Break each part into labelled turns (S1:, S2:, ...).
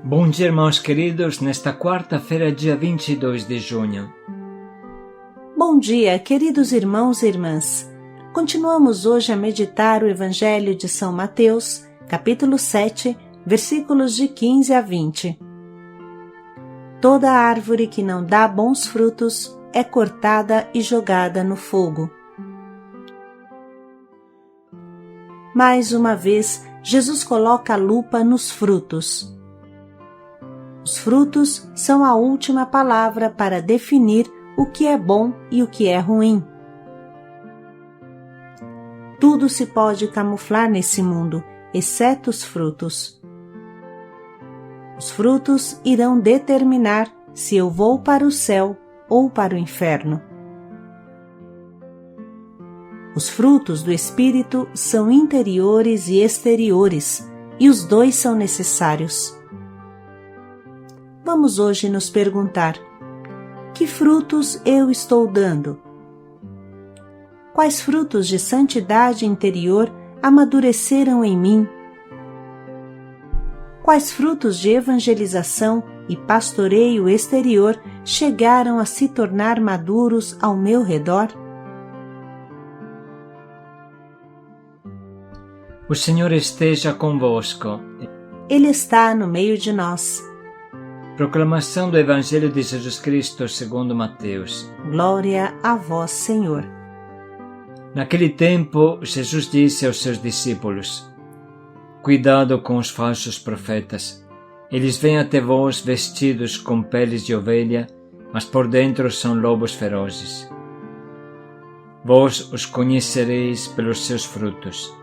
S1: Bom dia, irmãos queridos, nesta quarta-feira, dia 22 de junho.
S2: Bom dia, queridos irmãos e irmãs. Continuamos hoje a meditar o Evangelho de São Mateus, capítulo 7, versículos de 15 a 20. Toda árvore que não dá bons frutos é cortada e jogada no fogo. Mais uma vez, Jesus coloca a lupa nos frutos. Os frutos são a última palavra para definir o que é bom e o que é ruim. Tudo se pode camuflar nesse mundo, exceto os frutos. Os frutos irão determinar se eu vou para o céu ou para o inferno. Os frutos do Espírito são interiores e exteriores, e os dois são necessários. Vamos hoje nos perguntar: que frutos eu estou dando? Quais frutos de santidade interior amadureceram em mim? Quais frutos de evangelização e pastoreio exterior chegaram a se tornar maduros ao meu redor?
S1: O Senhor esteja convosco.
S2: Ele está no meio de nós.
S1: Proclamação do Evangelho de Jesus Cristo segundo Mateus.
S2: Glória a vós, Senhor.
S1: Naquele tempo, Jesus disse aos seus discípulos: Cuidado com os falsos profetas. Eles vêm até vós vestidos com peles de ovelha, mas por dentro são lobos ferozes. Vós os conhecereis pelos seus frutos.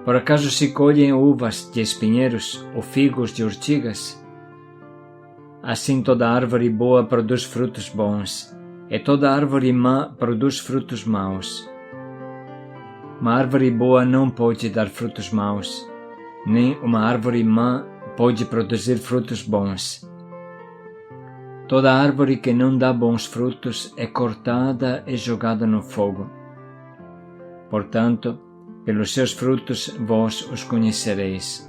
S1: Por acaso se colhem uvas de espinheiros ou figos de urtigas? Assim toda árvore boa produz frutos bons, e toda árvore má produz frutos maus. Uma árvore boa não pode dar frutos maus, nem uma árvore má pode produzir frutos bons. Toda árvore que não dá bons frutos é cortada e jogada no fogo. Portanto, pelos seus frutos vós os conhecereis.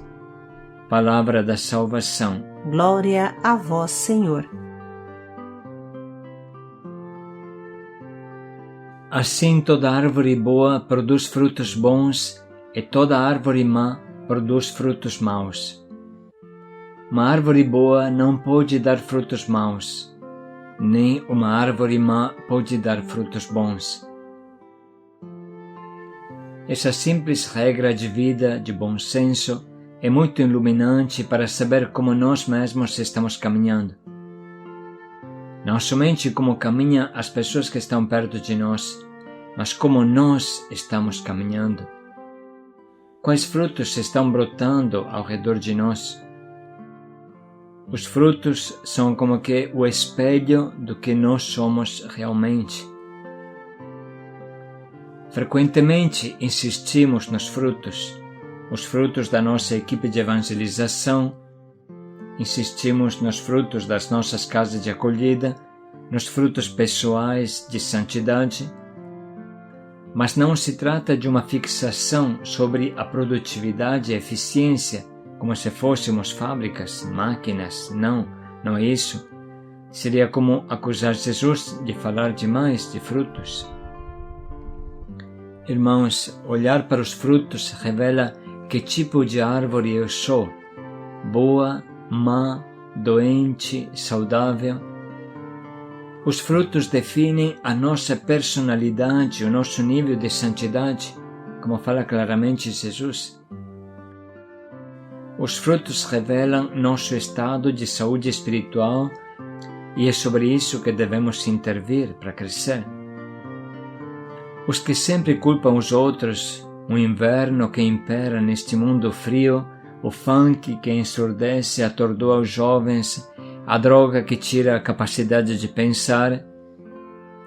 S1: Palavra da salvação.
S2: Glória a vós, Senhor.
S1: Assim toda árvore boa produz frutos bons, e toda árvore má produz frutos maus. Uma árvore boa não pode dar frutos maus, nem uma árvore má pode dar frutos bons. Essa simples regra de vida de bom senso é muito iluminante para saber como nós mesmos estamos caminhando. Não somente como caminham as pessoas que estão perto de nós, mas como nós estamos caminhando. Quais frutos estão brotando ao redor de nós? Os frutos são como que o espelho do que nós somos realmente. Frequentemente insistimos nos frutos, os frutos da nossa equipe de evangelização, insistimos nos frutos das nossas casas de acolhida, nos frutos pessoais de santidade, mas não se trata de uma fixação sobre a produtividade e a eficiência, como se fôssemos fábricas, máquinas. Não é isso. Seria como acusar Jesus de falar demais de frutos. Irmãos, olhar para os frutos revela que tipo de árvore eu sou: boa, má, doente, saudável. Os frutos definem a nossa personalidade, o nosso nível de santidade, como fala claramente Jesus. Os frutos revelam nosso estado de saúde espiritual e é sobre isso que devemos intervir para crescer. Os que sempre culpam os outros, o inverno que impera neste mundo frio, o funk que ensurdece e atordoa os jovens, a droga que tira a capacidade de pensar,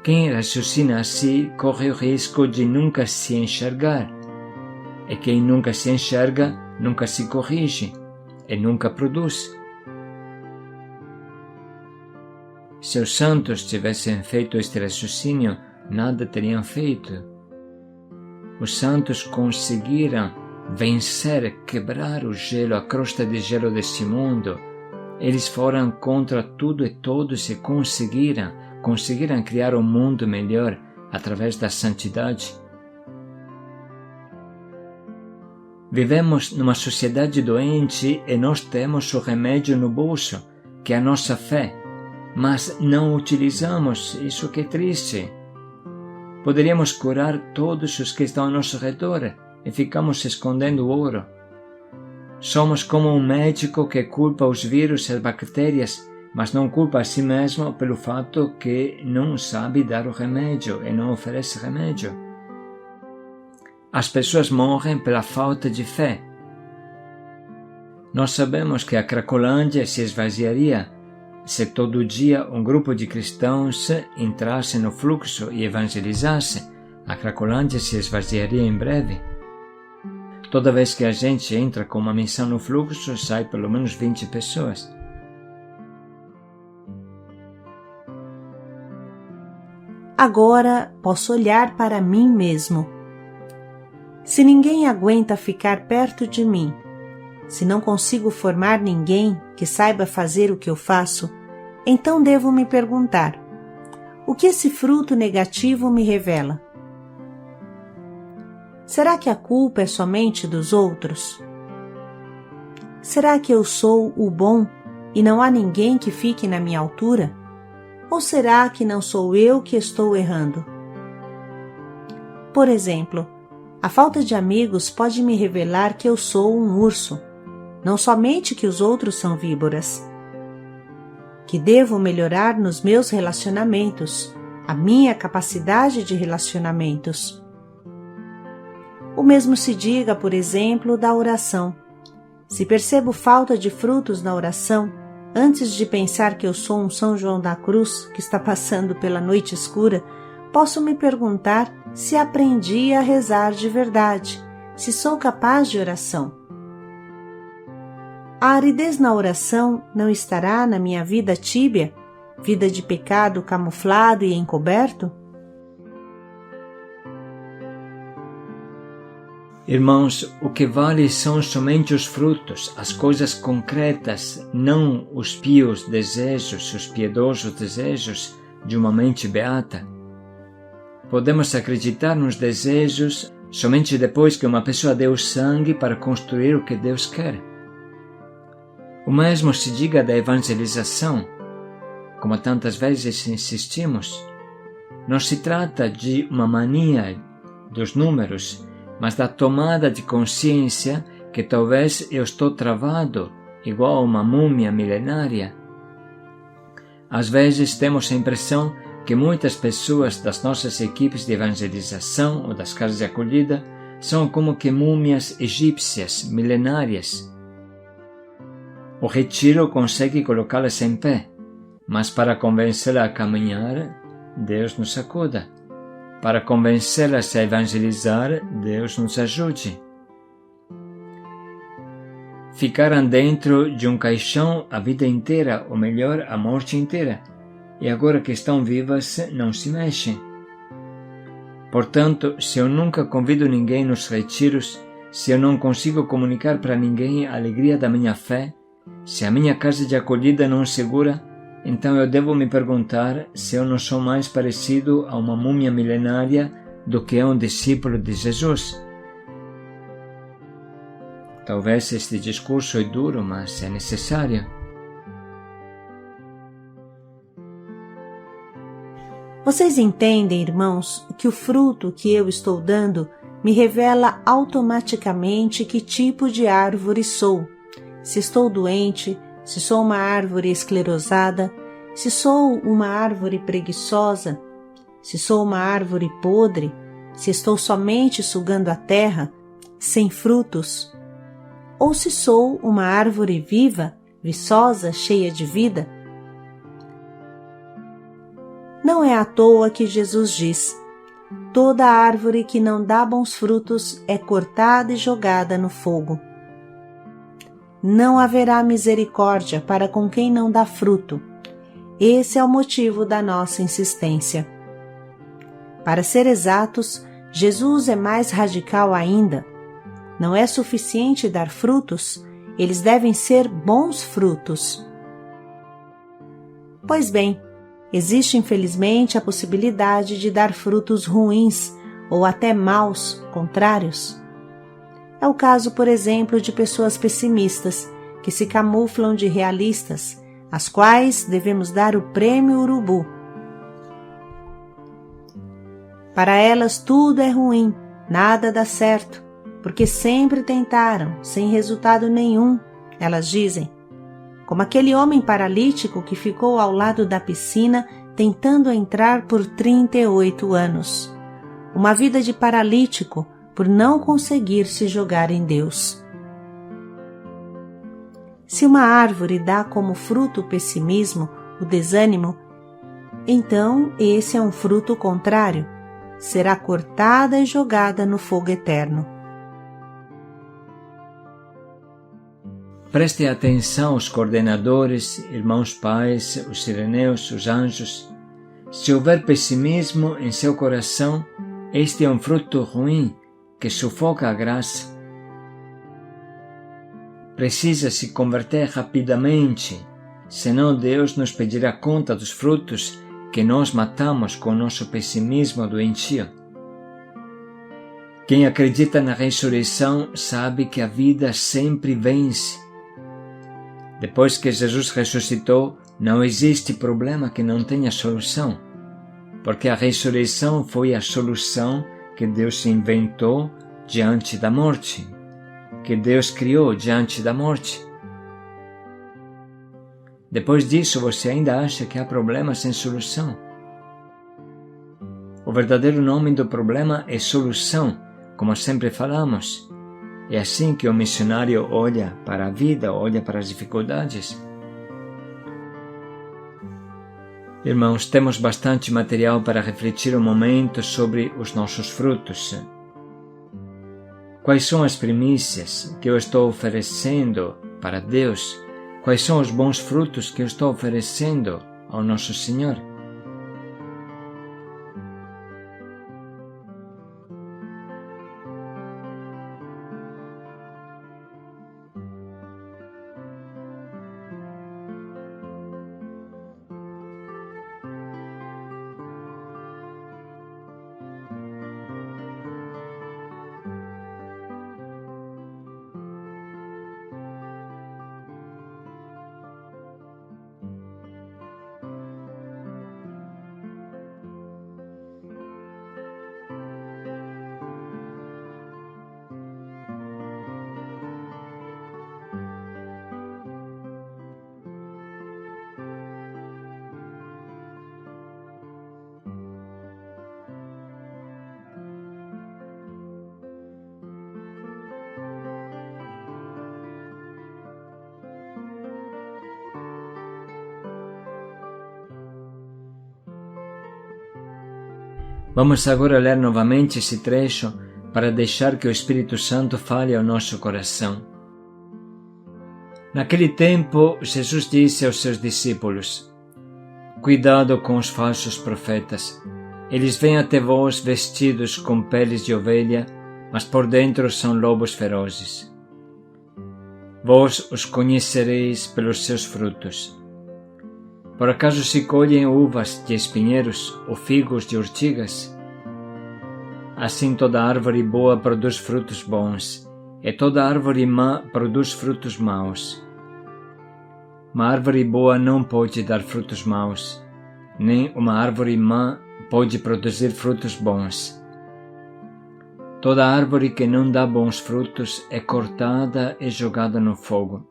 S1: quem raciocina assim corre o risco de nunca se enxergar. E quem nunca se enxerga, nunca se corrige e nunca produz. Se os santos tivessem feito este raciocínio, nada teriam feito. Os santos conseguiram vencer, quebrar o gelo, a crosta de gelo deste mundo. Eles foram contra tudo e todos e conseguiram criar um mundo melhor através da santidade. Vivemos numa sociedade doente e nós temos o remédio no bolso, que é a nossa fé, mas não utilizamos, isso que é triste. Poderíamos curar todos os que estão ao nosso redor e ficamos escondendo o ouro. Somos como um médico que culpa os vírus e as bactérias, mas não culpa a si mesmo pelo fato que não sabe dar o remédio e não oferece remédio. As pessoas morrem pela falta de fé. Nós sabemos que a Cracolândia se esvaziaria se todo dia um grupo de cristãos entrasse no fluxo e evangelizasse. A Cracolândia se esvaziaria em breve. Toda vez que a gente entra com uma missão no fluxo, sai pelo menos 20 pessoas.
S2: Agora posso olhar para mim mesmo. Se ninguém aguenta ficar perto de mim, se não consigo formar ninguém que saiba fazer o que eu faço, então devo me perguntar: o que esse fruto negativo me revela? Será que a culpa é somente dos outros? Será que eu sou o bom e não há ninguém que fique na minha altura? Ou será que não sou eu que estou errando? Por exemplo, a falta de amigos pode me revelar que eu sou um urso, não somente que os outros são víboras. Que devo melhorar nos meus relacionamentos, a minha capacidade de relacionamentos. O mesmo se diga, por exemplo, da oração. Se percebo falta de frutos na oração, antes de pensar que eu sou um São João da Cruz que está passando pela noite escura, posso me perguntar se aprendi a rezar de verdade, se sou capaz de oração. A aridez na oração não estará na minha vida tíbia, vida de pecado camuflado e encoberto?
S1: Irmãos, o que vale são somente os frutos, as coisas concretas, não os pios desejos, os piedosos desejos de uma mente beata. Podemos acreditar nos desejos somente depois que uma pessoa deu sangue para construir o que Deus quer. O mesmo se diga da evangelização, como tantas vezes insistimos. Não se trata de uma mania dos números, mas da tomada de consciência que talvez eu estou travado, igual a uma múmia milenária. Às vezes temos a impressão que muitas pessoas das nossas equipes de evangelização ou das casas de acolhida são como que múmias egípcias milenárias. O retiro consegue colocá-las em pé, mas para convencê-las a caminhar, Deus nos acuda. Para convencê-las a evangelizar, Deus nos ajude. Ficaram dentro de um caixão a vida inteira, ou melhor, a morte inteira, e agora que estão vivas, não se mexem. Portanto, se eu nunca convido ninguém nos retiros, se eu não consigo comunicar para ninguém a alegria da minha fé, se a minha casa de acolhida não segura, então eu devo me perguntar se eu não sou mais parecido a uma múmia milenária do que a um discípulo de Jesus. Talvez este discurso é duro, mas é necessário.
S2: Vocês entendem, irmãos, que o fruto que eu estou dando me revela automaticamente que tipo de árvore sou. Se estou doente, se sou uma árvore esclerosada, se sou uma árvore preguiçosa, se sou uma árvore podre, se estou somente sugando a terra, sem frutos, ou se sou uma árvore viva, viçosa, cheia de vida. Não é à toa que Jesus diz: toda árvore que não dá bons frutos é cortada e jogada no fogo. Não haverá misericórdia para com quem não dá fruto. Esse é o motivo da nossa insistência. Para ser exatos, Jesus é mais radical ainda. não é suficiente dar frutos, eles devem ser bons frutos. Pois bem, existe infelizmente a possibilidade de dar frutos ruins ou até maus, contrários. É o caso, por exemplo, de pessoas pessimistas que se camuflam de realistas, às quais devemos dar o prêmio urubu. Para elas tudo é ruim, nada dá certo, porque sempre tentaram, sem resultado nenhum, elas dizem. Como aquele homem paralítico que ficou ao lado da piscina tentando entrar por 38 anos. Uma vida de paralítico por não conseguir se jogar em Deus. Se uma árvore dá como fruto o pessimismo, o desânimo, então esse é um fruto contrário. Será cortada e jogada no fogo eterno.
S1: Preste atenção os coordenadores, irmãos pais, os sireneus, os anjos. Se houver pessimismo em seu coração, este é um fruto ruim que sufoca a graça. Precisa se converter rapidamente, senão Deus nos pedirá conta dos frutos que nós matamos com nosso pessimismo doentio. Quem acredita na ressurreição sabe que a vida sempre vence. Depois que Jesus ressuscitou, não existe problema que não tenha solução, porque a ressurreição foi a solução que Deus inventou diante da morte, que Deus criou diante da morte. Depois disso, você ainda acha que há problema sem solução? O verdadeiro nome do problema é solução, como sempre falamos. É assim que o missionário olha para a vida, olha para as dificuldades. Irmãos, temos bastante material para refletir um momento sobre os nossos frutos. Quais são as primícias que eu estou oferecendo para Deus? Quais são os bons frutos que eu estou oferecendo ao nosso Senhor? Vamos agora ler novamente esse trecho para deixar que o Espírito Santo fale ao nosso coração. Naquele tempo, Jesus disse aos seus discípulos: Cuidado com os falsos profetas. Eles vêm até vós vestidos com peles de ovelha, mas por dentro são lobos ferozes. Vós os conhecereis pelos seus frutos. Por acaso se colhem uvas de espinheiros ou figos de urtigas? Assim toda árvore boa produz frutos bons, e toda árvore má produz frutos maus. Uma árvore boa não pode dar frutos maus, nem uma árvore má pode produzir frutos bons. Toda árvore que não dá bons frutos é cortada e jogada no fogo.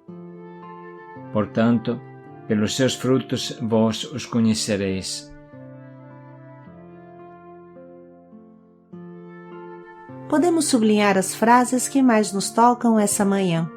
S1: Portanto, pelos seus frutos vós os conhecereis.
S2: Podemos sublinhar as frases que mais nos tocam essa manhã.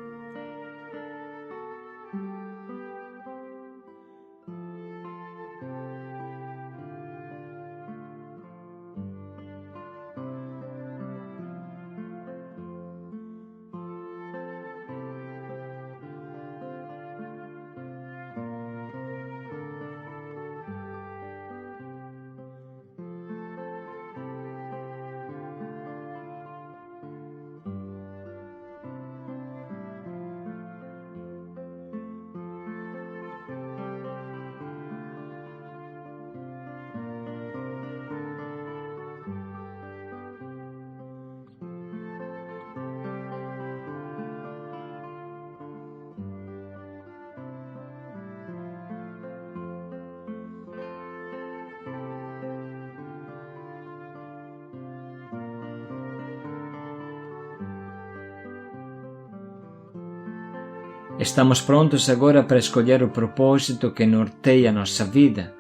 S1: Estamos prontos agora para escolher o propósito que norteia nossa vida.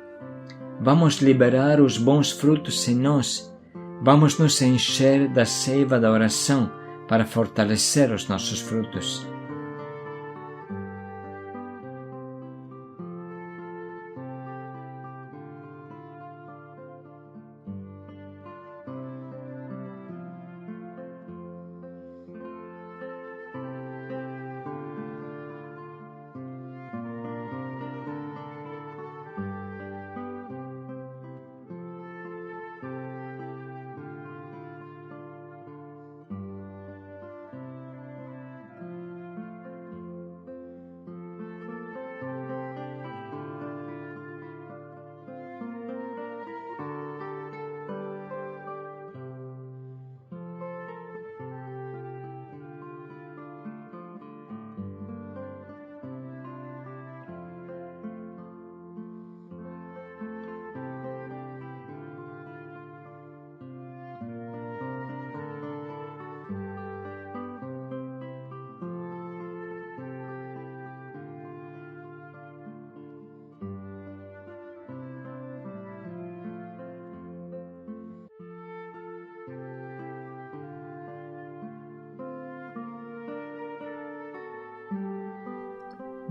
S1: Vamos liberar os bons frutos em nós. Vamos nos encher da seiva da oração para fortalecer os nossos frutos.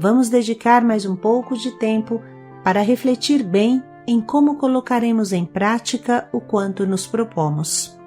S2: Vamos dedicar mais um pouco de tempo para refletir bem em como colocaremos em prática o quanto nos propomos.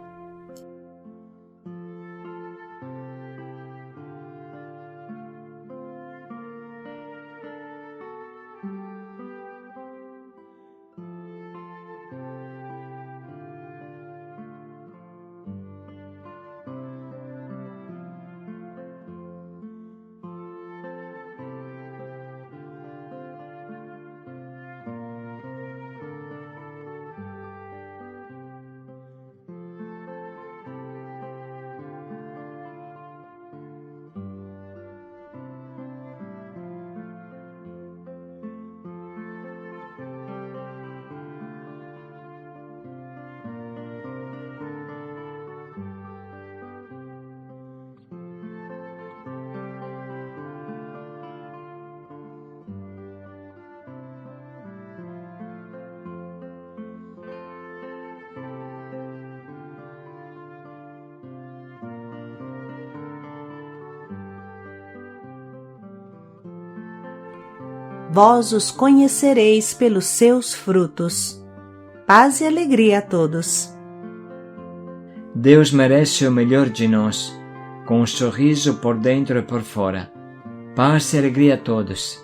S2: Vós os conhecereis pelos seus frutos. Paz e alegria a todos.
S1: Deus merece o melhor de nós, com um sorriso por dentro e por fora. Paz e alegria a todos.